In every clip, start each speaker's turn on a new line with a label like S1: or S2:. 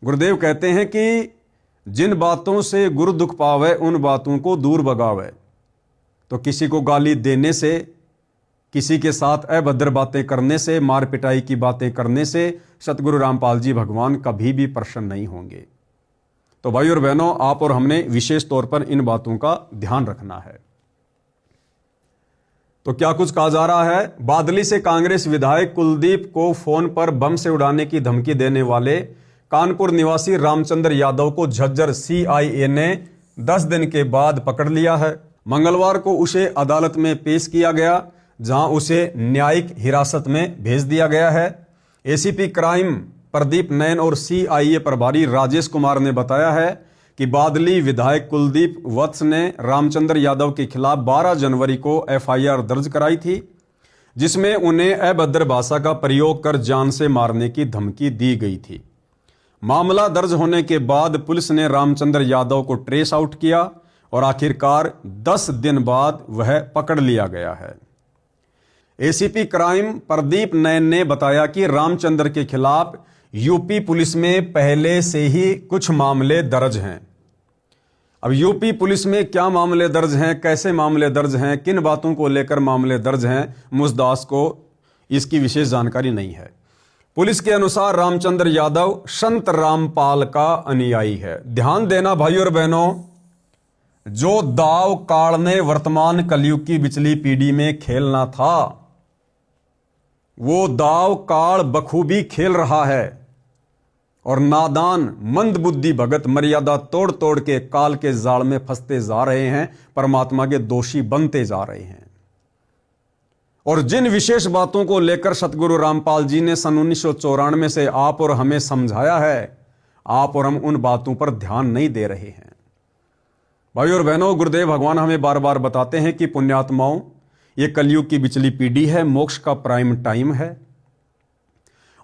S1: गुरुदेव कहते हैं कि जिन बातों से गुरु दुख पावे उन बातों को दूर भगावे। तो किसी को गाली देने से, किसी के साथ अभद्र बातें करने से, मार पिटाई की बातें करने से सतगुरु रामपाल जी भगवान कभी भी प्रसन्न नहीं होंगे। तो भाई और बहनों, आप और हमने विशेष तौर पर इन बातों का ध्यान रखना है। तो क्या कुछ कहा जा रहा है? बादली से कांग्रेस विधायक कुलदीप को फोन पर बम से उड़ाने की धमकी देने वाले कानपुर निवासी रामचंद्र यादव को झज्जर सीआईए ने 10 दिन के बाद पकड़ लिया है। मंगलवार को उसे अदालत में पेश किया गया, जहां उसे न्यायिक हिरासत में भेज दिया गया है। एसीपी क्राइम प्रदीप नैन और सीआईए प्रभारी राजेश कुमार ने बताया है कि बादली विधायक कुलदीप वत्स ने रामचंद्र यादव के खिलाफ 12 जनवरी को एफआईआर दर्ज कराई थी, जिसमें उन्हें अभद्र भाषा का प्रयोग कर जान से मारने की धमकी दी गई थी। मामला दर्ज होने के बाद पुलिस ने रामचंद्र यादव को ट्रेस आउट किया और आखिरकार 10 दिन बाद वह पकड़ लिया गया है। एसीपी क्राइम प्रदीप नैन ने बताया कि रामचंद्र के खिलाफ यूपी पुलिस में पहले से ही कुछ मामले दर्ज हैं। अब यूपी पुलिस में क्या मामले दर्ज हैं, कैसे मामले दर्ज हैं, किन बातों को लेकर मामले दर्ज हैं, मुझदास को इसकी विशेष जानकारी नहीं है। पुलिस के अनुसार रामचंद्र यादव संत रामपाल का अनुयायी है। ध्यान देना भाई और बहनों, जो दाव काल ने वर्तमान कलयुग की बिचली पीढ़ी में खेलना था, वो दाव काल बखूबी खेल रहा है और नादान मंदबुद्धि भगत मर्यादा तोड़ तोड़ के काल के जाल में फंसते जा रहे हैं, परमात्मा के दोषी बनते जा रहे हैं। और जिन विशेष बातों को लेकर सतगुरु रामपाल जी ने सन 1994 से आप और हमें समझाया है, आप और हम उन बातों पर ध्यान नहीं दे रहे हैं। भाई और बहनों, गुरुदेव भगवान हमें बार बार बताते हैं कि पुण्यात्माओं, ये कलयुग की बिचली पीढ़ी है, मोक्ष का प्राइम टाइम है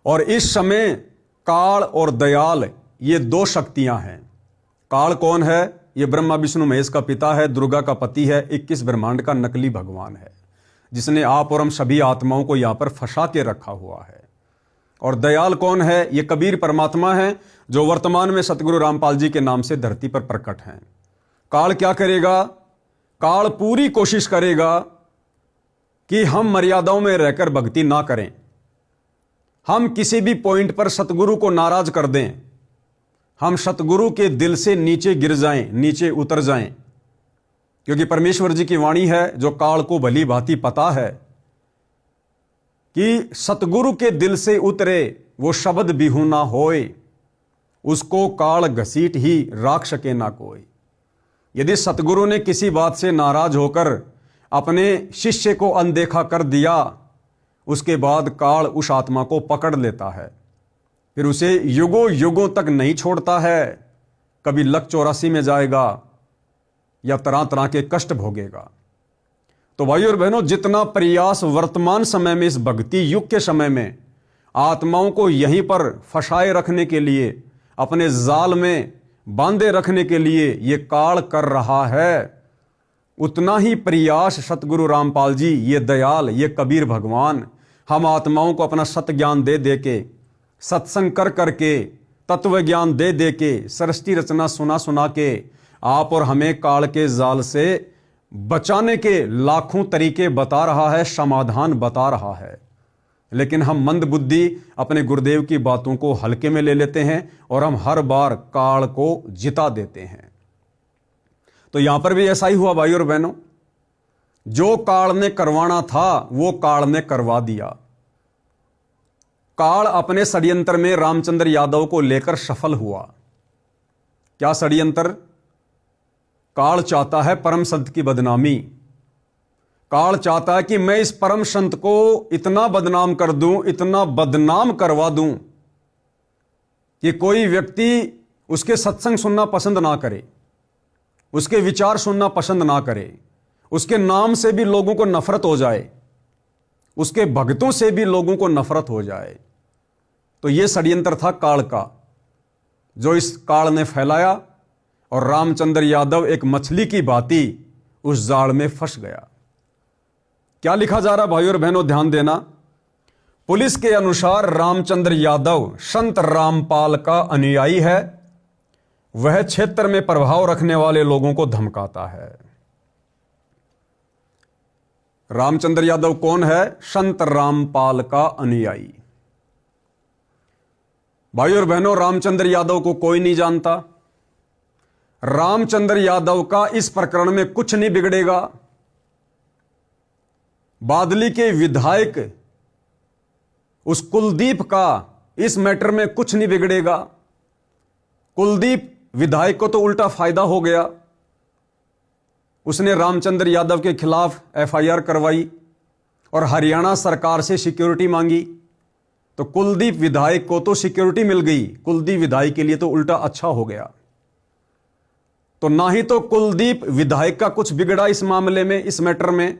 S1: और इस समय काल और दयाल ये 2 शक्तियां हैं। काल कौन है? ये ब्रह्मा विष्णु महेश का पिता है, दुर्गा का पति है, 21 ब्रह्मांड का नकली भगवान है, जिसने आप और हम सभी आत्माओं को यहां पर फंसा के रखा हुआ है। और दयाल कौन है? ये कबीर परमात्मा है, जो वर्तमान में सतगुरु रामपाल जी के नाम से धरती पर प्रकट हैं। काल क्या करेगा? काल पूरी कोशिश करेगा कि हम मर्यादाओं में रहकर भक्ति ना करें, हम किसी भी पॉइंट पर सतगुरु को नाराज कर दें, हम सतगुरु के दिल से नीचे गिर जाएं, नीचे उतर जाएं। क्योंकि परमेश्वर जी की वाणी है, जो काल को भली भांति पता है कि सतगुरु के दिल से उतरे वो शब्द बिहू ना होए, उसको काल घसीट ही राख सके ना कोई। यदि सतगुरु ने किसी बात से नाराज होकर अपने शिष्य को अनदेखा कर दिया, उसके बाद काल उस आत्मा को पकड़ लेता है, फिर उसे युगों युगों तक नहीं छोड़ता है। कभी लक 84 में जाएगा या तरह तरह के कष्ट भोगेगा। तो भाई और बहनों, जितना प्रयास वर्तमान समय में, इस भक्ति युग के समय में आत्माओं को यहीं पर फंसाए रखने के लिए, अपने जाल में बांधे रखने के लिए ये काल कर रहा है, उतना ही प्रयास सतगुरु रामपाल जी, ये दयाल, ये कबीर भगवान हम आत्माओं को अपना सत्य ज्ञान दे दे के, सत्संग कर करके, तत्व ज्ञान दे दे के, सृष्टि रचना सुना सुना के आप और हमें काल के जाल से बचाने के लाखों तरीके बता रहा है, समाधान बता रहा है। लेकिन हम मंद बुद्धि अपने गुरुदेव की बातों को हल्के में ले लेते हैं और हम हर बार काल को जिता देते हैं। तो यहां पर भी ऐसा ही हुआ भाई और बहनों, जो काल ने करवाना था वो काल ने करवा दिया। काल अपने षड्यंत्र में रामचंद्र यादव को लेकर सफल हुआ। क्या षड्यंत्र? काल चाहता है परम संत की बदनामी। काल चाहता है कि मैं इस परम संत को इतना बदनाम कर दूं, इतना बदनाम करवा दूं कि कोई व्यक्ति उसके सत्संग सुनना पसंद ना करे, उसके विचार सुनना पसंद ना करे, उसके नाम से भी लोगों को नफरत हो जाए, उसके भक्तों से भी लोगों को नफरत हो जाए। तो यह षड्यंत्र था काल का, जो इस काल ने फैलाया और रामचंद्र यादव एक मछली की भांति उस जाल में फंस गया। क्या लिखा जा रहा भाई और बहनों, ध्यान देना। पुलिस के अनुसार रामचंद्र यादव संत रामपाल का अनुयायी है। वह क्षेत्र में प्रभाव रखने वाले लोगों को धमकाता है। रामचंद्र यादव कौन है? संत रामपाल का अनुयायी। भाई और बहनों, रामचंद्र यादव को कोई नहीं जानता। रामचंद्र यादव का इस प्रकरण में कुछ नहीं बिगड़ेगा। बादली के विधायक उस कुलदीप का इस मैटर में कुछ नहीं बिगड़ेगा। कुलदीप विधायक को तो उल्टा फायदा हो गया। उसने रामचंद्र यादव के खिलाफ एफआईआर करवाई और हरियाणा सरकार से सिक्योरिटी मांगी, तो कुलदीप विधायक को तो सिक्योरिटी मिल गई। कुलदीप विधायक के लिए तो उल्टा अच्छा हो गया। तो ना ही तो कुलदीप विधायक का कुछ बिगड़ा इस मामले में, इस मैटर में।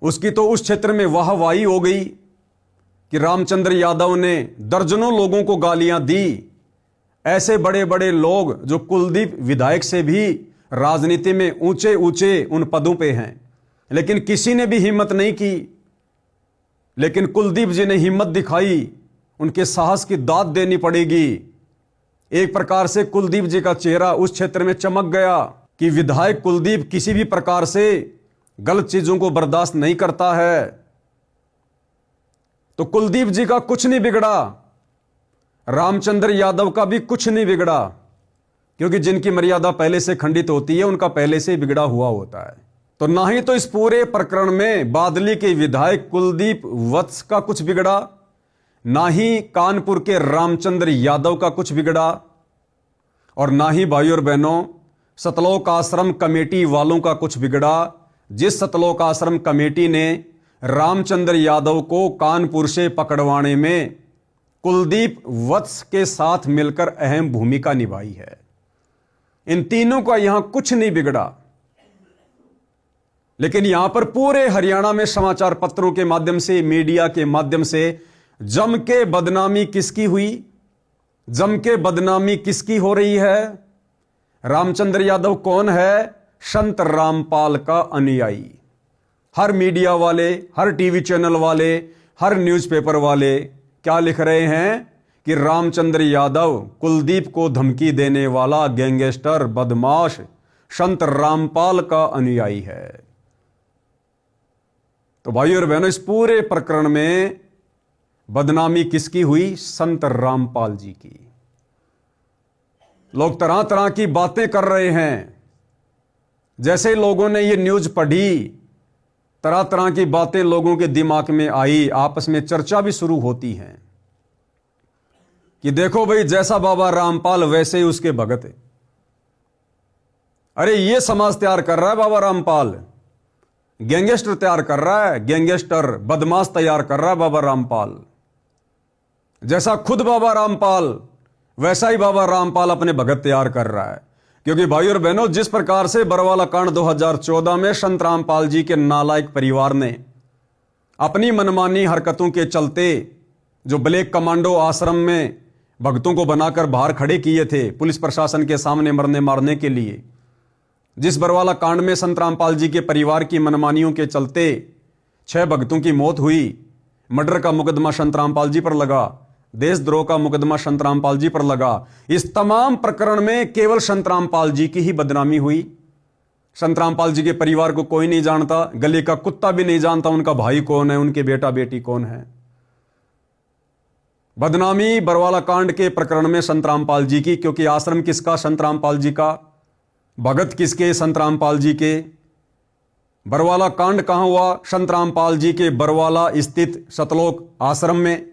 S1: उसकी तो उस क्षेत्र में वाहवाही हो गई कि रामचंद्र यादव ने दर्जनों लोगों को गालियां दी। ऐसे बड़े बड़े लोग जो कुलदीप विधायक से भी राजनीति में ऊंचे ऊंचे उन पदों पे हैं, लेकिन किसी ने भी हिम्मत नहीं की। लेकिन कुलदीप जी ने हिम्मत दिखाई। उनके साहस की दाद देनी पड़ेगी। एक प्रकार से कुलदीप जी का चेहरा उस क्षेत्र में चमक गया कि विधायक कुलदीप किसी भी प्रकार से गलत चीजों को बर्दाश्त नहीं करता है। तो कुलदीप जी का कुछ नहीं बिगड़ा, रामचंद्र यादव का भी कुछ नहीं बिगड़ा, क्योंकि जिनकी मर्यादा पहले से खंडित होती है उनका पहले से बिगड़ा हुआ होता है। तो ना ही तो इस पूरे प्रकरण में बादली के विधायक कुलदीप वत्स का कुछ बिगड़ा, ना ही कानपुर के रामचंद्र यादव का कुछ बिगड़ा, और ना ही भाई और बहनों सतलोक आश्रम कमेटी वालों का कुछ बिगड़ा। जिस सतलोक आश्रम कमेटी ने रामचंद्र यादव को कानपुर से पकड़वाने में कुलदीप वत्स के साथ मिलकर अहम भूमिका निभाई है, इन तीनों का यहां कुछ नहीं बिगड़ा। लेकिन यहां पर पूरे हरियाणा में समाचार पत्रों के माध्यम से, मीडिया के माध्यम से जम के बदनामी किसकी हुई? जम के बदनामी किसकी हो रही है? रामचंद्र यादव कौन है? संत रामपाल का अनुयायी। हर मीडिया वाले, हर टीवी चैनल वाले, हर न्यूज़पेपर वाले क्या लिख रहे हैं कि रामचंद्र यादव कुलदीप को धमकी देने वाला गैंगस्टर बदमाश संत रामपाल का अनुयायी है। तो भाई और बहनों, इस पूरे प्रकरण में बदनामी किसकी हुई? संत रामपाल जी की। लोग तरह तरह की बातें कर रहे हैं। जैसे लोगों ने ये न्यूज पढ़ी, तरह तरह की बातें लोगों के दिमाग में आई, आपस में चर्चा भी शुरू होती है कि देखो भाई, जैसा बाबा रामपाल वैसे ही उसके भगत। अरे ये समाज तैयार कर रहा है बाबा रामपाल, गैंगस्टर तैयार कर रहा है, गैंगस्टर बदमाश तैयार कर रहा है बाबा रामपाल। जैसा खुद बाबा रामपाल, वैसा ही बाबा रामपाल अपने भगत तैयार कर रहा है। क्योंकि भाई और बहनों, जिस प्रकार से बरवाला कांड 2014 में संत रामपाल जी के नालायक परिवार ने अपनी मनमानी हरकतों के चलते जो ब्लैक कमांडो आश्रम में भक्तों को बनाकर बाहर खड़े किए थे पुलिस प्रशासन के सामने मरने मारने के लिए, जिस बरवाला कांड में संत रामपाल जी के परिवार की मनमानियों के चलते 6 भक्तों की मौत हुई, मर्डर का मुकदमा संत रामपाल जी पर लगा, देशद्रोह का मुकदमा संत रामपाल जी पर लगा, इस तमाम प्रकरण में केवल संत रामपाल जी की ही बदनामी हुई। संत रामपाल जी के परिवार को कोई नहीं जानता, गली का कुत्ता भी नहीं जानता उनका भाई कौन है, उनके बेटा बेटी कौन है। बदनामी बरवाला कांड के प्रकरण में संत रामपाल जी की, क्योंकि आश्रम किसका? संत रामपाल जी का। भगत किसके? संत रामपाल जी के। बरवाला कांड कहां हुआ? संत रामपाल जी के बरवाला स्थित सतलोक आश्रम में।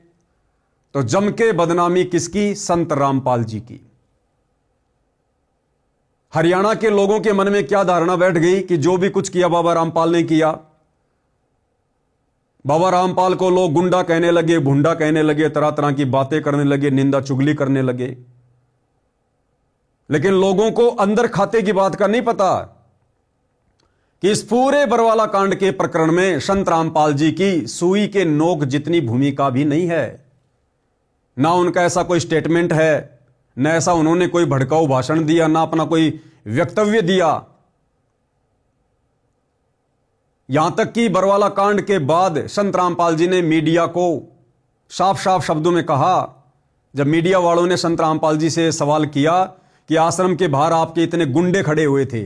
S1: तो जम के बदनामी किसकी? संत रामपाल जी की। हरियाणा के लोगों के मन में क्या धारणा बैठ गई कि जो भी कुछ किया बाबा रामपाल ने किया। बाबा रामपाल को लोग गुंडा कहने लगे, भुंडा कहने लगे, तरह तरह की बातें करने लगे, निंदा चुगली करने लगे। लेकिन लोगों को अंदर खाते की बात का नहीं पता कि इस पूरे बरवाला कांड के प्रकरण में संत रामपाल जी की सुई के नोक जितनी भूमिका भी नहीं है। ना उनका ऐसा कोई स्टेटमेंट है, न ऐसा उन्होंने कोई भड़काऊ भाषण दिया, ना अपना कोई वक्तव्य दिया। यहां तक कि बरवाला कांड के बाद संत रामपाल जी ने मीडिया को साफ साफ शब्दों में कहा, जब मीडिया वालों ने संत रामपाल जी से सवाल किया कि आश्रम के बाहर आपके इतने गुंडे खड़े हुए थे,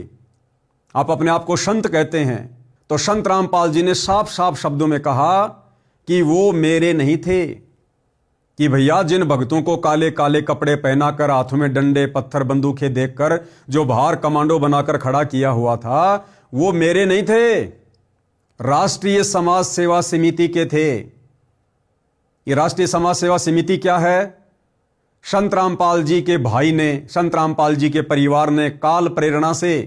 S1: आप अपने आप को संत कहते हैं, तो संत रामपाल जी ने साफ साफ शब्दों में कहा कि वो मेरे नहीं थे, कि भैया जिन भक्तों को काले काले कपड़े पहनाकर हाथों में डंडे पत्थर बंदूकें देखकर जो बाहर कमांडो बनाकर खड़ा किया हुआ था, वो मेरे नहीं थे, राष्ट्रीय समाज सेवा समिति के थे। ये राष्ट्रीय समाज सेवा समिति क्या है? संत रामपाल जी के भाई ने, संत रामपाल जी के परिवार ने काल प्रेरणा से,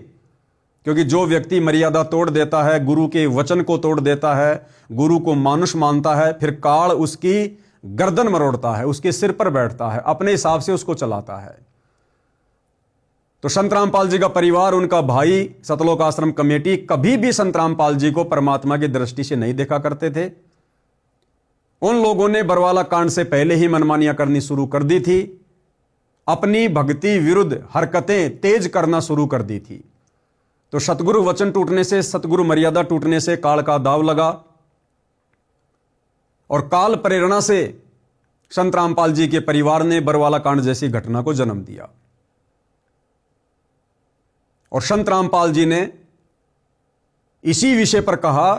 S1: क्योंकि जो व्यक्ति मर्यादा तोड़ देता है, गुरु के वचन को तोड़ देता है, गुरु को मानुष मानता है, फिर काल उसकी गर्दन मरोड़ता है, उसके सिर पर बैठता है, अपने हिसाब से उसको चलाता है। तो संत रामपाल जी का परिवार, उनका भाई, सतलोक आश्रम कमेटी कभी भी संत रामपाल जी को परमात्मा की दृष्टि से नहीं देखा करते थे। उन लोगों ने बरवाला कांड से पहले ही मनमानियां करनी शुरू कर दी थी, अपनी भक्ति विरुद्ध हरकतें तेज करना शुरू कर दी थी। तो सतगुरु वचन टूटने से, सतगुरु मर्यादा टूटने से काल का दाव लगा और काल प्रेरणा से संत रामपाल जी के परिवार ने बरवाला कांड जैसी घटना को जन्म दिया। और संत रामपाल जी ने इसी विषय पर कहा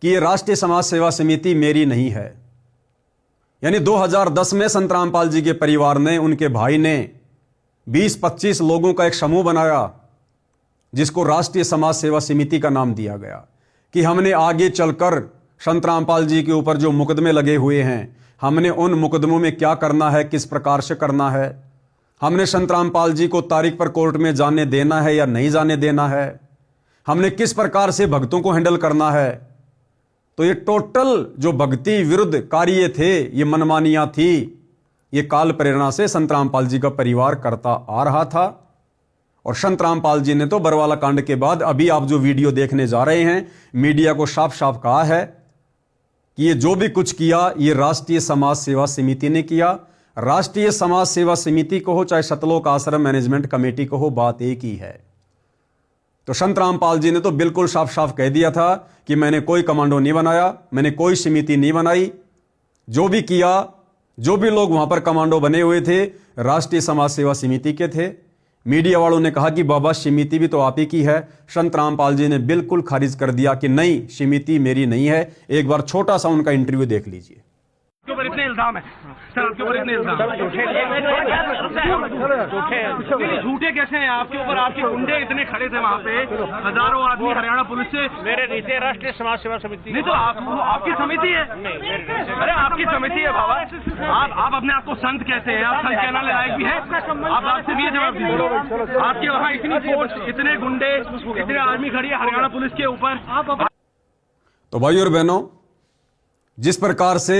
S1: कि यह राष्ट्रीय समाज सेवा समिति मेरी नहीं है। यानी 2010 में संत रामपाल जी के परिवार ने, उनके भाई ने 20-25 लोगों का एक समूह बनाया, जिसको राष्ट्रीय समाज सेवा समिति का नाम दिया गया, कि हमने आगे चलकर संत रामपाल जी के ऊपर जो मुकदमे लगे हुए हैं, हमने उन मुकदमों में क्या करना है, किस प्रकार से करना है, हमने संत रामपाल जी को तारीख पर कोर्ट में जाने देना है या नहीं जाने देना है, हमने किस प्रकार से भक्तों को हैंडल करना है। तो ये टोटल जो भक्ति विरुद्ध कार्य थे, ये मनमानियां थी, ये काल प्रेरणा से संत रामपाल जी का परिवार करता आ रहा था। और संत रामपाल जी ने तो बरवाला कांड के बाद अभी आप जो वीडियो देखने जा रहे हैं, मीडिया को साफ साफ कहा है कि ये जो भी कुछ किया, ये राष्ट्रीय समाज सेवा समिति ने किया। राष्ट्रीय समाज सेवा समिति को हो चाहे सतलोक आश्रम मैनेजमेंट कमेटी को हो, बात एक ही है। तो संत रामपाल जी ने तो बिल्कुल साफ साफ कह दिया था कि मैंने कोई कमांडो नहीं बनाया, मैंने कोई समिति नहीं बनाई। जो भी किया, जो भी लोग वहां पर कमांडो बने हुए थे, राष्ट्रीय समाज सेवा समिति के थे। मीडिया वालों ने कहा कि बाबा समिति भी तो आप ही की है। संत रामपाल जी ने बिल्कुल खारिज कर दिया कि नहीं, समिति मेरी नहीं है। एक बार छोटा सा उनका इंटरव्यू देख लीजिए।
S2: आपके ऊपर इतने इल्जाम है सर, आपके ऊपर इतने इल्जाम झूठे कैसे हैं आपके ऊपर? आपके गुंडे इतने खड़े थे वहाँ पे, हजारों आदमी हरियाणा पुलिस से।
S3: मेरे नीचे राष्ट्रीय समाज सेवा समिति
S2: नहीं तो आपकी समिति है। अरे आपकी समिति है बाबा। आप अपने आप को संत कहते हैं, आप संत कहना लायक भी है। आप आपसे भी जवाब दीजिए। आपके वहाँ इतनी फोर्स, इतने गुंडे, इतने आदमी खड़ी है हरियाणा पुलिस के ऊपर।
S1: तो भाई और बहनों, जिस प्रकार से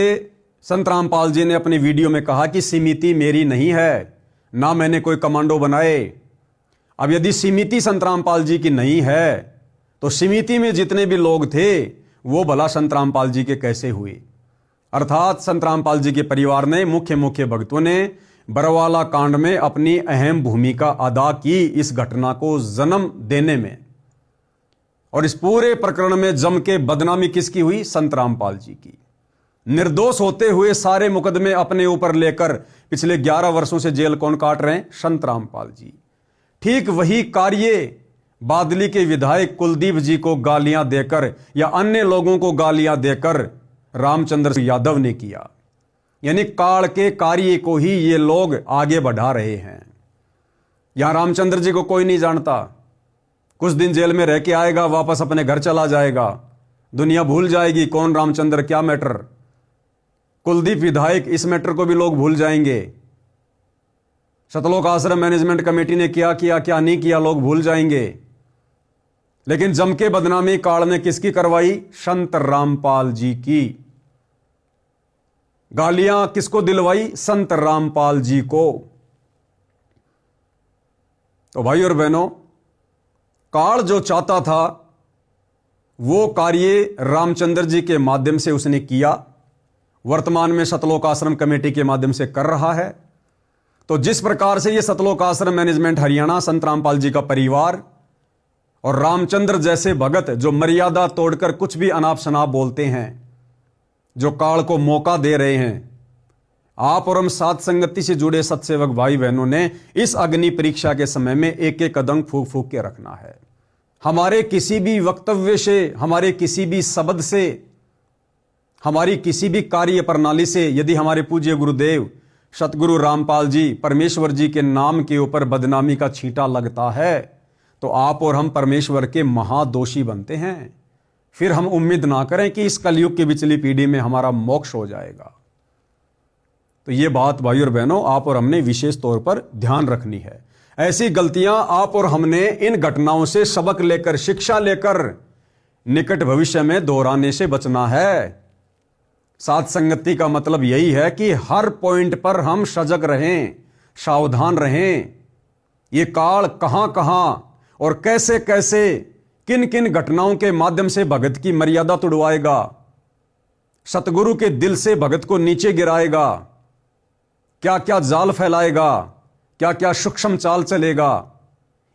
S1: संत रामपाल जी ने अपनी वीडियो में कहा कि समिति मेरी नहीं है, ना मैंने कोई कमांडो बनाए। अब यदि समिति संत रामपाल जी की नहीं है, तो समिति में जितने भी लोग थे वो भला संत रामपाल जी के कैसे हुए? अर्थात संत रामपाल जी के परिवार ने, मुख्य भक्तों ने बरवाला कांड में अपनी अहम भूमिका अदा की इस घटना को जन्म देने में। और इस पूरे प्रकरण में जम के बदनामी किसकी हुई? संत रामपाल जी की। निर्दोष होते हुए सारे मुकदमे अपने ऊपर लेकर पिछले 11 वर्षों से जेल कौन काट रहे हैं? संत रामपाल जी। ठीक वही कार्य बादली के विधायक कुलदीप जी को गालियां देकर या अन्य लोगों को गालियां देकर रामचंद्र यादव ने किया। यानी काल के कार्य को ही ये लोग आगे बढ़ा रहे हैं। यहां रामचंद्र जी को कोई नहीं जानता। कुछ दिन जेल में रह के आएगा, वापस अपने घर चला जाएगा, दुनिया भूल जाएगी कौन रामचंद्र, क्या मैटर। कुलदीप विधायक, इस मैटर को भी लोग भूल जाएंगे। सतलोक आश्रम मैनेजमेंट कमेटी ने क्या किया, क्या नहीं किया, लोग भूल जाएंगे। लेकिन जम के बदनामी काल ने किसकी करवाई? संत रामपाल जी की। गालियां किसको दिलवाई? संत रामपाल जी को। तो भाई और बहनों, काल जो चाहता था वो कार्य रामचंद्र जी के माध्यम से उसने किया, वर्तमान में सतलोक आश्रम कमेटी के माध्यम से कर रहा है। तो जिस प्रकार से ये सतलोक आश्रम मैनेजमेंट हरियाणा, संत रामपाल जी का परिवार और रामचंद्र जैसे भगत जो मर्यादा तोड़कर कुछ भी अनाप शनाप बोलते हैं, जो काल को मौका दे रहे हैं, आप और हम साथ संगति से जुड़े सत्सेवक भाई बहनों ने इस अग्नि परीक्षा के समय में एक एक कदम फूंक फूंक के रखना है। हमारे किसी भी वक्तव्य से, हमारे किसी भी शब्द से, हमारी किसी भी कार्य प्रणाली से यदि हमारे पूज्य गुरुदेव सतगुरु रामपाल जी, परमेश्वर जी के नाम के ऊपर बदनामी का छींटा लगता है तो आप और हम परमेश्वर के महादोषी बनते हैं। फिर हम उम्मीद ना करें कि इस कलयुग की पिछली पीढ़ी में हमारा मोक्ष हो जाएगा। तो ये बात भाई और बहनों आप और हमने विशेष तौर पर ध्यान रखनी है। ऐसी गलतियां आप और हमने इन घटनाओं से सबक लेकर, शिक्षा लेकर निकट भविष्य में दोहराने से बचना है। साथ संगति का मतलब यही है कि हर पॉइंट पर हम सजग रहें, सावधान रहें। ये काल कहां कहां और कैसे कैसे, किन किन घटनाओं के माध्यम से भगत की मर्यादा तुड़वाएगा, सतगुरु के दिल से भगत को नीचे गिराएगा, क्या क्या जाल फैलाएगा, क्या क्या सूक्ष्म चाल चलेगा।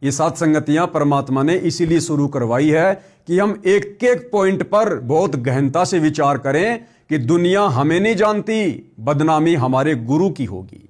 S1: ये सात संगतियां परमात्मा ने इसीलिए शुरू करवाई है कि हम एक एक पॉइंट पर बहुत गहनता से विचार करें कि दुनिया हमें नहीं जानती, बदनामी हमारे गुरु की होगी।